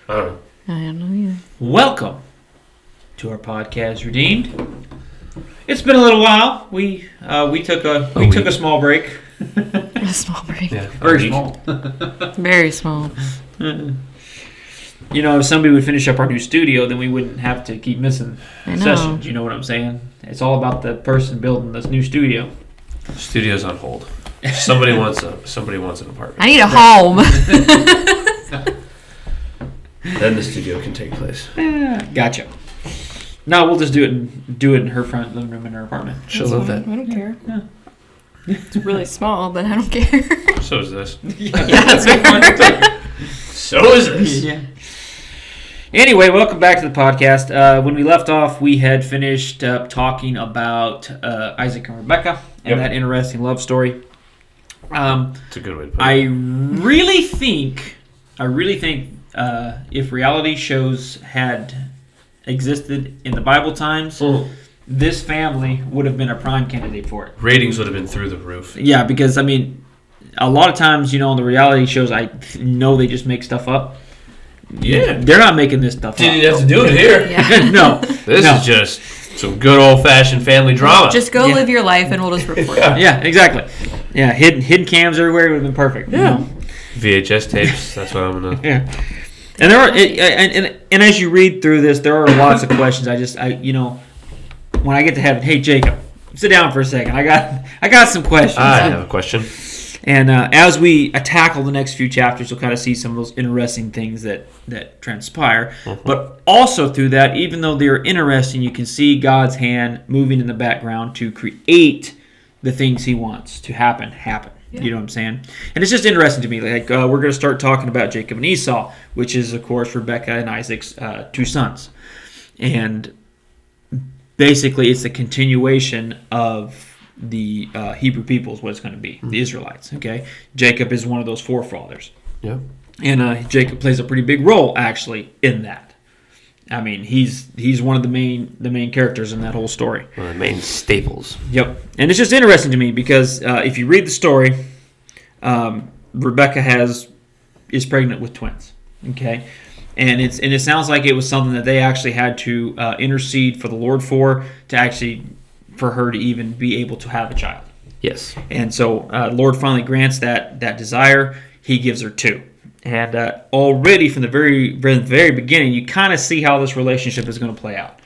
I don't know either. Welcome to our podcast, Redeemed. It's been a little while. We took a small break. A small break. Yeah, very small. Very small. You know, if somebody would finish up our new studio, then we wouldn't have to keep missing sessions. You know what I'm saying? It's all about the person building this new studio. Studio's on hold. Somebody wants an apartment. I need a home. Then the studio can take place. Gotcha. No, we'll just do it in her front living room in her apartment. She'll love that. I don't care. Yeah. It's really small, but I don't care. So is this. So is this. Yeah. Anyway, welcome back to the podcast. When we left off, we had finished up talking about Isaac and Rebecca and that interesting love story. It's a good way to put it. I really think if reality shows had existed in the Bible times, this family would have been a prime candidate for it. Ratings would have been through the roof. Yeah, because, I mean, a lot of times, you know, in the reality shows, I know they just make stuff up. Yeah. They're not making this stuff up. Didn't even have to do it here. Yeah. No. This is just some good old-fashioned family drama. Just go live your life and we'll just report. Yeah, exactly. Yeah, hidden cams everywhere would have been perfect. Yeah. You know? VHS tapes, that's what I'm going to... Yeah. And there are, and as you read through this, there are lots of questions. You know, when I get to heaven, hey Jacob, sit down for a second. I got some questions. I have a question. And as we tackle the next few chapters, you'll kind of see some of those interesting things that transpire. But also through that, even though they're interesting, you can see God's hand moving in the background to create the things He wants to happen. Yeah. You know what I'm saying? And it's just interesting to me. Like we're going to start talking about Jacob and Esau, which is, of course, Rebecca and Isaac's two sons. And basically, it's a continuation of the Hebrew people is what it's going to be, the Israelites. Okay, Jacob is one of those forefathers. Yeah, and Jacob plays a pretty big role actually in that. I mean, he's one of the main characters in that whole story. One of the main staples. Yep, and it's just interesting to me because if you read the story, Rebecca is pregnant with twins. Okay. And it sounds like it was something that they actually had to intercede for the Lord for her to even be able to have a child. Yes. And so Lord finally grants that desire. He gives her two. And already from the very beginning, you kind of see how this relationship is going to play out.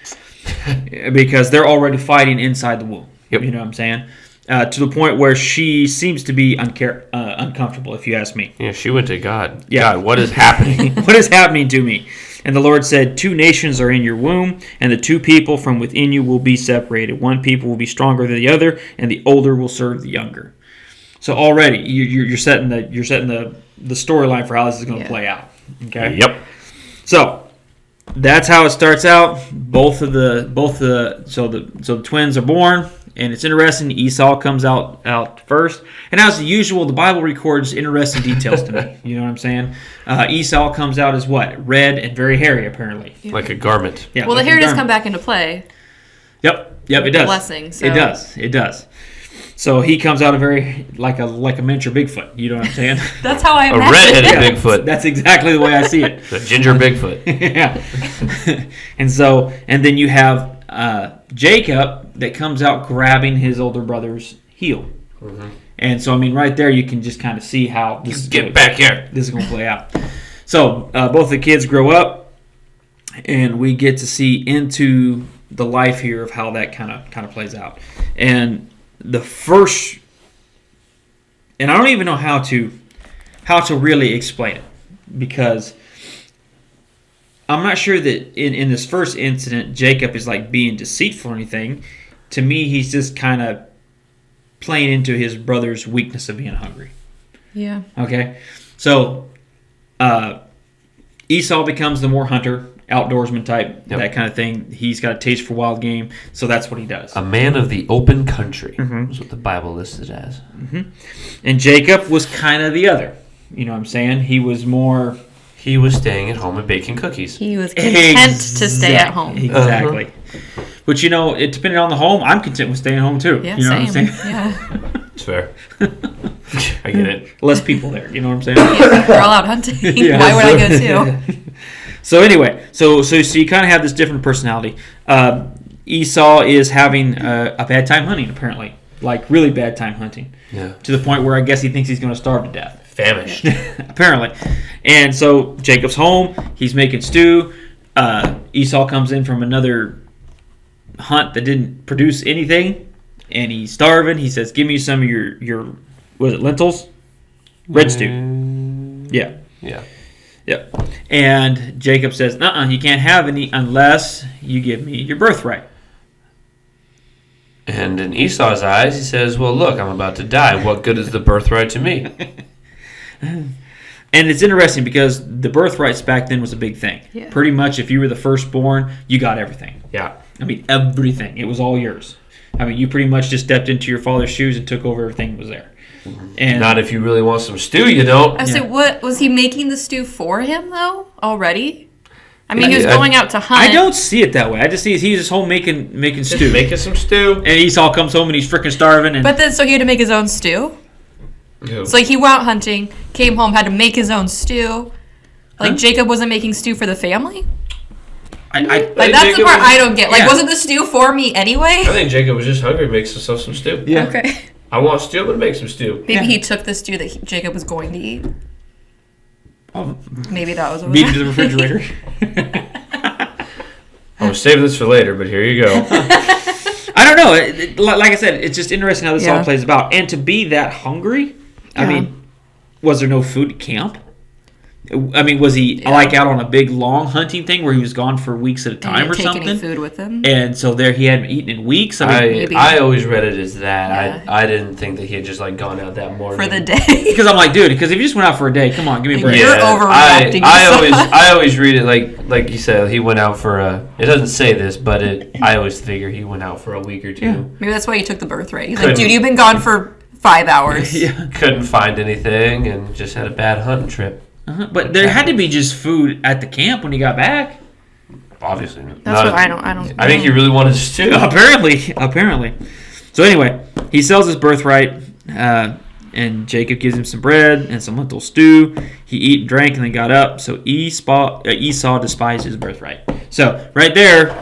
Because they're already fighting inside the womb. Yep. You know what I'm saying? To the point where she seems to be uncomfortable, if you ask me. Yeah, she went to God. Yeah. God, what is happening? What is happening to me? And the Lord said, 2 nations are in your womb, and the 2 people from within you will be separated. 1 people will be stronger than the other, and the older will serve the younger. So already you're setting the storyline for how this is going to play out. Okay. Yep. So that's how it starts out. So the twins are born. And it's interesting, Esau comes out first. And as usual, the Bible records interesting details to me. You know what I'm saying? Esau comes out as what? Red and very hairy, apparently. Yeah. Like a garment. Yeah, well, like the hair does come back into play. Yep, it does. Blessing. So. It does. So he comes out like a miniature Bigfoot. You know what I'm saying? That's how I imagine. A red-headed Bigfoot. That's exactly the way I see it. The ginger Bigfoot. Yeah. And then you have Jacob that comes out grabbing his older brother's heel. Mm-hmm. And so, I mean, right there you can just kind of see how this back here. This is going to play out. So both the kids grow up, and we get to see into the life here of how that kind of plays out. And the first, and I don't even know how to really explain it, because I'm not sure that in this first incident Jacob is like being deceitful or anything. To me, he's just kind of playing into his brother's weakness of being hungry. Yeah. Okay. So Esau becomes the more hunter, outdoorsman type, that kind of thing. He's got a taste for wild game, so that's what he does. A man of the open country is what the Bible listed as. Mm-hmm. And Jacob was kind of the other. You know what I'm saying? He was more... He was staying at home and baking cookies. He was content to stay at home. Exactly. Uh-huh. But, you know, it depending on the home, I'm content with staying home, too. Yeah, you know same. What I'm saying? Yeah. It's fair. I get it. Less people there, you know what I'm saying? Yeah, we're all out hunting. Why would I go, too? So anyway, so you kind of have this different personality. Esau is having a bad time hunting, apparently, like really bad time hunting, to the point where I guess he thinks he's going to starve to death. Famished. Apparently. And so Jacob's home. He's making stew. Esau comes in from another hunt that didn't produce anything, and he's starving. He says, "Give me some of your was it lentils? Red stew." Yeah. And Jacob says, "Uh-uh, you can't have any unless you give me your birthright." And in Esau's eyes, he says, "Well, look, I'm about to die. What good is the birthright to me?" And it's interesting because the birthrights back then was a big thing. Yeah. Pretty much, if you were the firstborn, you got everything. Yeah. I mean, everything. It was all yours. I mean, you pretty much just stepped into your father's shoes and took over everything that was there. And Not if you really want some stew, you don't. I was like, what was he making the stew for him though already? I mean, he was I- going out to hunt. I don't see it that way. I just see he's just home making Just stew. making some stew. And Esau comes home and he's freaking starving. And But then, so he had to make his own stew. Who? So like he went out hunting, came home, had to make his own stew. Like Jacob wasn't making stew for the family. I Like that's Jacob the part was- I don't get. Like, Yeah. wasn't the stew for me anyway? I think Jacob was just hungry, makes himself some stew. yeah. Okay. I want stew, I'm going to make some stew. Maybe Yeah. he took the stew that Jacob was going to eat. Oh, Maybe that was what beat was it to the refrigerator. I was saving this for later, but here you go. I don't know. Like I said, it's just interesting how this all Yeah. plays about. And to be that hungry, I Yeah. mean, was there no food at camp? I mean, was he Yeah. like out on a big long hunting thing where he was gone for weeks at a He time didn't or take something? any food with him. And so there he hadn't eaten in weeks. I mean, Maybe. I always read it as that. Yeah. I didn't think that he had just like gone out that morning. For the day. because I'm like, dude, because if you just went out for a day, come on, give me a break. You're overreacting, I always read it like you said. He went out for a. It doesn't say this, but I always figure he went out for a week or two. Yeah. Maybe that's why he took the birthright. He's Couldn't- like, dude, you've been gone for 5 hours. Yeah. Couldn't find anything and just had a bad hunting trip. But there had to be just food at the camp when he got back. Obviously, That's what I don't. I think he really wanted stew. Apparently. So anyway, he sells his birthright, and Jacob gives him some bread and some lentil stew. He ate and drank and then got up. So Esau despised his birthright. So right there,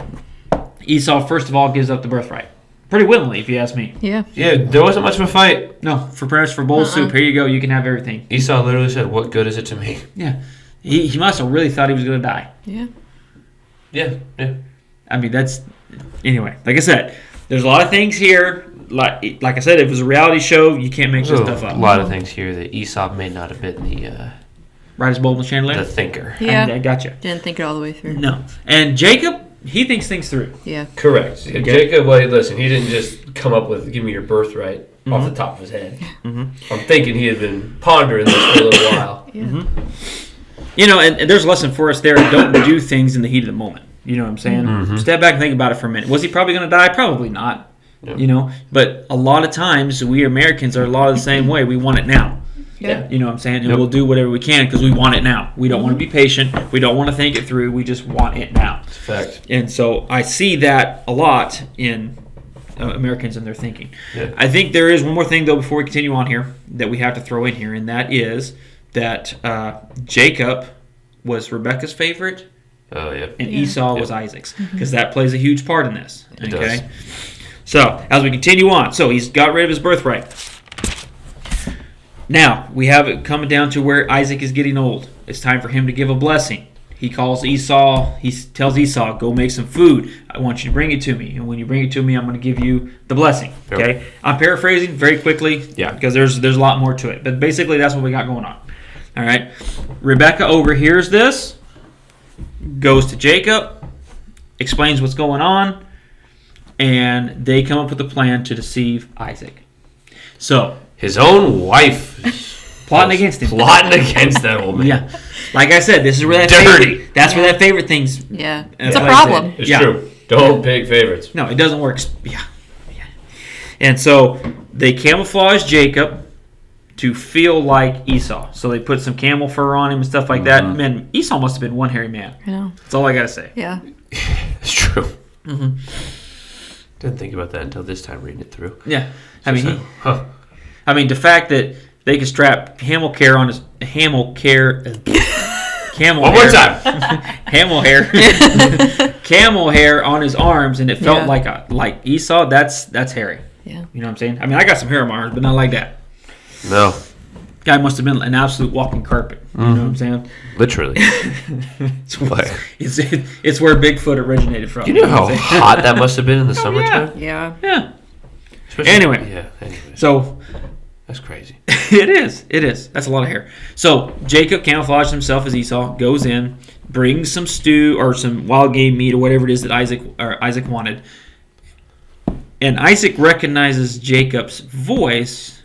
Esau first of all gives up the birthright. Pretty willingly, if you ask me. Yeah. Yeah, there wasn't much of a fight. No, for bowl soup, here you go. You can have everything. Esau literally said, "What good is it to me?" Yeah. He must have really thought he was going to die. Yeah. Yeah. I mean, that's... Anyway, like I said, there's a lot of things here. Like I said, if it was a reality show, you can't make this stuff up. A lot of things here that Esau may not have been Right as bold in the chandelier? the thinker. Yeah. I gotcha. Didn't think it all the way through. No. And Jacob, he thinks things through. Yeah. Correct. Jacob, well, listen, he didn't just come up with "give me your birthright" off the top of his head. Mm-hmm. I'm thinking he had been pondering this for a little while. Yeah. You know, and there's a lesson for us there. Don't do things in the heat of the moment. You know what I'm saying? Mm-hmm. Step back and think about it for a minute. Was he probably going to die? Probably not. Yeah. You know, but a lot of times we Americans are a lot of the same way. We want it now. Yeah. You know what I'm saying? And Yep. we'll do whatever we can because we want it now. We don't want to be patient. We don't want to think it through. We just want it now. It's a fact. And so I see that a lot in Americans and their thinking. Yeah. I think there is one more thing, though, before we continue on here that we have to throw in here, and that is that Jacob was Rebekah's favorite Oh, yeah. and Yeah. Esau was Isaac's, because that plays a huge part in this. It Okay? does. So, as we continue on, so he's got rid of his birthright. Now, we have it coming down to where Isaac is getting old. It's time for him to give a blessing. He calls Esau, he tells Esau, go make some food. I want you to bring it to me. And when you bring it to me, I'm going to give you the blessing. Okay? I'm paraphrasing very quickly Yeah. because there's a lot more to it. But basically, that's what we got going on. All right? Rebekah overhears this, goes to Jacob, explains what's going on, and they come up with a plan to deceive Isaac. So, His own wife is plotting against him. Plotting against that old man. Yeah. Like I said, this is where that Dirty. favorite, that's where that favorite thing's. Yeah. That's It's a what I said. problem. It's Yeah. true. Don't pick favorites. No, it doesn't work. Yeah. And so they camouflage Jacob to feel like Esau. So they put some camel fur on him and stuff like that. Man, Esau must have been one hairy man. I know. That's all I got to say. Yeah. It's true. Mm-hmm. Didn't think about that until this time reading it through. Yeah. Huh. I mean, the fact that they could strap camel care camel One hair. more time. Camel hair. Camel hair on his arms, and it felt like Esau. That's hairy. Yeah. You know what I'm saying? I mean, I got some hair on my arms, but not like that. No. Guy must have been an absolute walking carpet. You know what I'm saying? Literally. It's where Bigfoot originated from. You know how hot that must have been in the summertime? Yeah. Yeah. Especially- Anyway. Yeah, anyway. So That's crazy. it is. That's a lot of hair. So Jacob camouflages himself as Esau, goes in, brings some stew or some wild game meat or whatever it is that Isaac wanted. And Isaac recognizes Jacob's voice,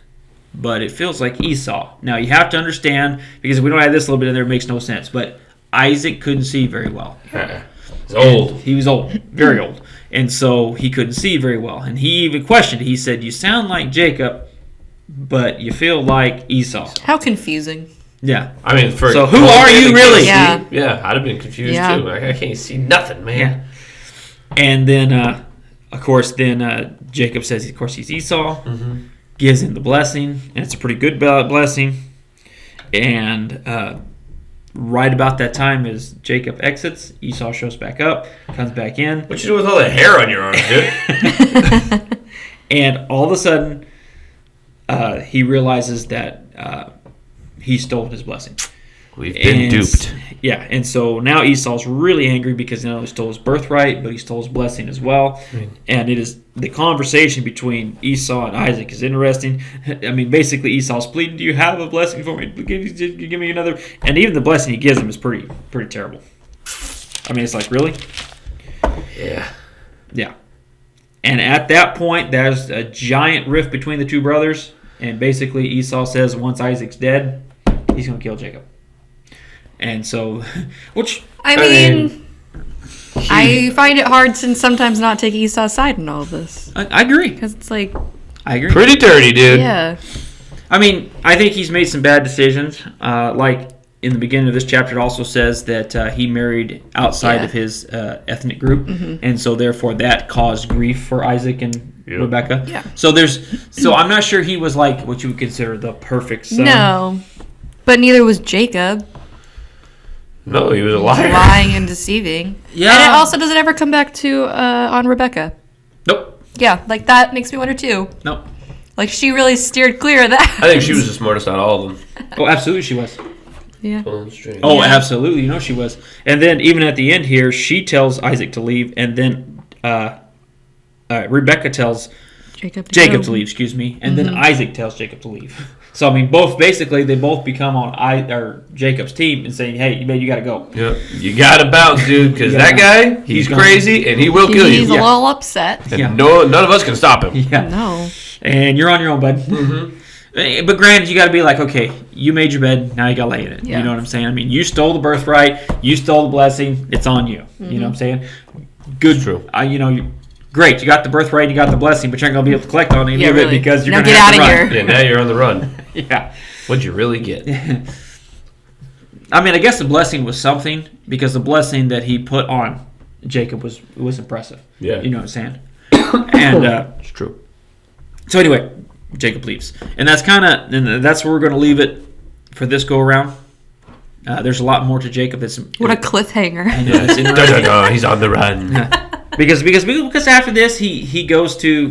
but it feels like Esau. Now you have to understand, because if we don't add this little bit in there, it makes no sense. But Isaac couldn't see very well. He's old. And he was old, very old. And so he couldn't see very well. And he even questioned it. He said, "You sound like Jacob, but you feel like Esau." How confusing. Yeah. I mean, So who are you really? Yeah. Yeah, I'd have been confused Yeah. too. I can't see nothing, man. Yeah. And then, of course, Jacob says, of course, he's Esau. Mm-hmm. Gives him the blessing, and it's a pretty good blessing. And right about that time, as Jacob exits, Esau shows back up, comes back in, What you do with all the hair on your arms, dude? and all of a sudden, he realizes that he stole his blessing. We've been duped. Yeah, and so now Esau's really angry because he not only stole his birthright, but he stole his blessing as well. And it is the conversation between Esau and Isaac is interesting. I mean, basically Esau's pleading, "Do you have a blessing for me? Give me another." And even the blessing he gives him is pretty terrible. I mean, it's like, really? Yeah. Yeah. And at that point, there's a giant rift between the two brothers. And basically Esau says once Isaac's dead, he's going to kill Jacob. And so, which... I mean, I find it hard to sometimes not take Esau's side in all of this. I agree. Because it's like, I agree. Pretty dirty, dude. yeah. I mean, I think he's made some bad decisions. Like in the beginning of this chapter, it also says that he married outside of his ethnic group. And so therefore that caused grief for Isaac and Rebecca. Yeah. So I'm not sure he was like what you would consider the perfect son. No. But neither was Jacob. No, he was a liar. Lying and deceiving. Yeah. And it also doesn't ever come back to on Rebecca. Nope. Yeah, like that makes me wonder too. Nope. Like she really steered clear of that. I think she was the smartest out of all of them. Oh, absolutely she was. Yeah. Oh, Yeah. absolutely. You know she was. And then even at the end here, she tells Isaac to leave, and then Rebecca tells Jacob Jacob to leave, excuse me, and then Isaac tells Jacob to leave. So I mean, they both become on Jacob's team and saying, "Hey, you got to go." Yeah, you gotta bounce, dude, because You that gotta- guy, he's gone. crazy and he will kill He's you. a little upset. And Yeah. none of us can stop him. Yeah. No. And you're on your own, bud. But granted, you got to be like, okay, you made your bed, now you got to lay in it. Yeah. You know what I'm saying? I mean, you stole the birthright, you stole the blessing, it's on you. You know what I'm saying? Good. True. Great, you got the birthright, you got the blessing, but you're not going to be able to collect on any Yeah, of it really. because you're Now going to get have to outta run. here. Yeah, now you're on the run. Yeah. What'd you really get? I mean, I guess the blessing was something because the blessing that he put on Jacob was impressive. Yeah. You know what I'm saying? And It's true. so anyway, Jacob leaves. And that's where we're going to leave it for this go around. There's a lot more to Jacob. What a cliffhanger. I know, it's interesting. He's on the run. Because after this he goes to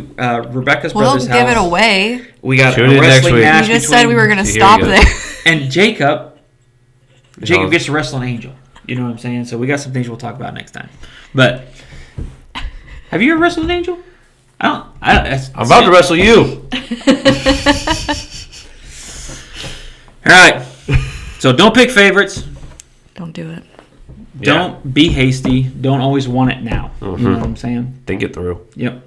Rebecca's Well, brother's don't give house. it away. We got Tune a in next wrestling week. match You just said we were going to Here you stop go. there. and Jacob know. gets to wrestle an angel. You know what I'm saying? So we got some things we'll talk about next time. But have you ever wrestled an angel? I'm I'm about to wrestle you. All right. So don't pick favorites. Don't do it. Don't be hasty. Don't always want it now. You know what I'm saying? Think it through. Yep.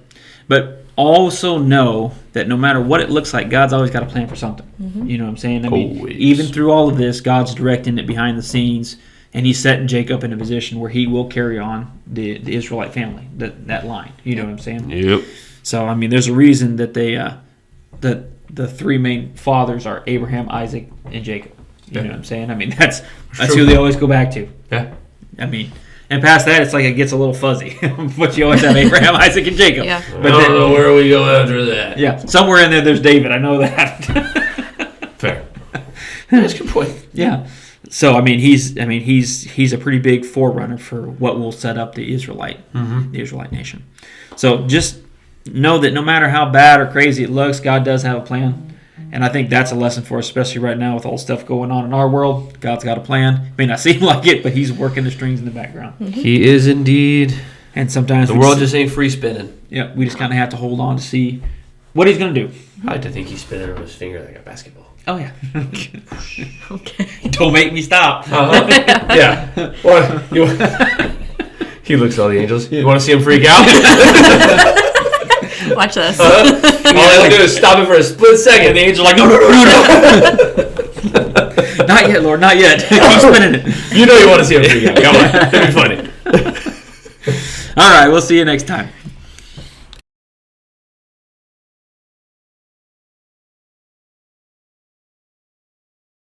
But also know that no matter what it looks like, God's always got a plan for something. You know what I'm saying? I mean, Always. even through all of this, God's directing it behind the scenes, and He's setting Jacob in a position where he will carry on the Israelite family, that line. You know what I'm saying? Yep. So I mean, there's a reason that the three main fathers are Abraham, Isaac, and Jacob. You know what I'm saying? I mean, that's who they always go back to. Yeah. I mean, and past that, it's like it gets a little fuzzy. But you always have Abraham, Isaac, and Jacob. Yeah. I But don't know where we go after that. yeah, somewhere in there's David. I know that. Fair. That's a good point. Yeah. So I mean, he's a pretty big forerunner for what will set up the Israelite nation. So just know that no matter how bad or crazy it looks, God does have a plan, and I think that's a lesson for us, especially right now with all the stuff going on in our world. God's got a plan. It may not seem like it, but He's working the strings in the background. He is indeed. And sometimes The world just ain't free spinning. Yeah, we just kind of have to hold on to see what He's going to do. I like to think he's spinning on his finger like a basketball. Oh yeah. Okay. Don't make me stop. Yeah. Well, he looks at all the angels. You want to see him freak out? Watch this. All I have to do is stop him for a split second. And the angels are like, no. Not yet, Lord, not yet. Keep spinning it. You know you want to see him freak out. Come on. It'd be funny. All right, we'll see you next time.